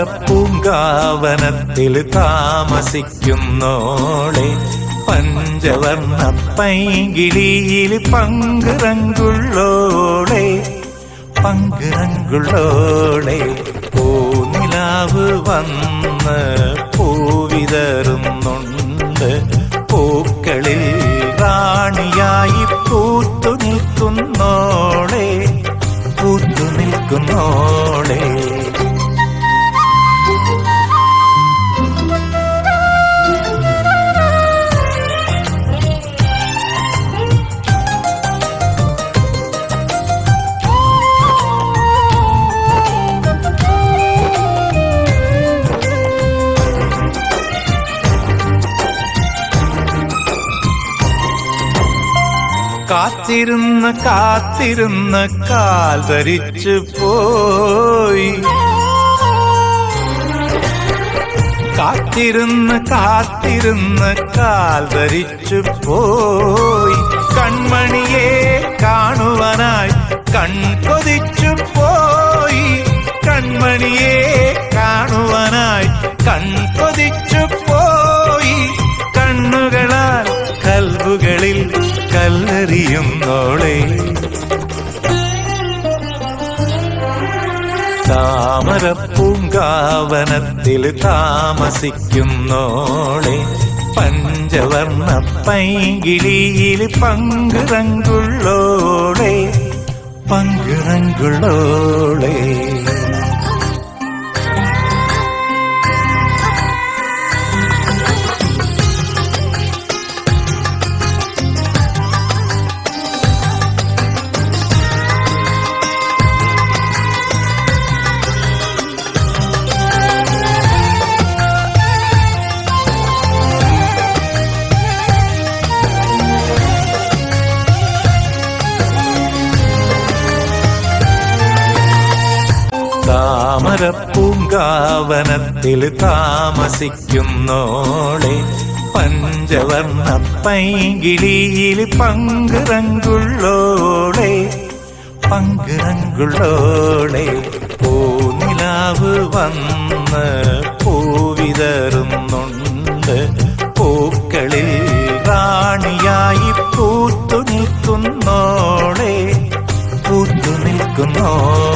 താമരപ്പൂങ്കാവനത്തിൽ താമസിക്കുന്നോളെ പഞ്ചവർണ്ണ പൈങ്കിളിയിൽ പങ്കുറങ്കുള്ളോളെ പങ്കുറങ്കുള്ളോളെ പൂനിലാവ് വന്ന് പൂവിതറുന്നുണ്ട് പൂക്കളിൽ റാണിയായി പൂത്തു നിൽക്കുന്നോളെ പൂത്തു നിൽക്കുന്നോളെ കാത്തിരുന്ന് കാത്തിരുന്ന് കാൽ ധരിച്ചു പോയി കാത്തിരുന്ന് കാത്തിരുന്ന് കാൽ ധരിച്ചു പോയി കൺമണിയെ കാണുവാനായി കൺകൊതിച്ചു പോയി കൺമണിയെ കാണുവാനായി കൺകൊതിച്ചു പോയി കണ്ണുകളാൽ കൽബുകളിൽ കല്ലെറിയുന്നോളെ താമരപ്പൂങ്കാവനത്തിൽ താമസിക്കുന്നോളെ പഞ്ചവർണ്ണ പൈങ്കിളിയിൽ പങ്കുറങ്കുള്ളോളെ പങ്കുറങ്കുള്ളോളെ താമരപ്പൂങ്കാവനത്തിൽ താമസിക്കുന്നോളെ പഞ്ചവർണ്ണ പൈങ്കിളിയിൽ പങ്കുറങ്കുള്ളോളെ പങ്കുറങ്കുള്ളോളെ പൂനിലാവ് വന്ന് പൂവിതറുന്നുണ്ട് പൂക്കളിൽ റാണിയായി പൂത്തു നിൽക്കുന്നോളെ പൂത്തു നിൽക്കുന്നോളെ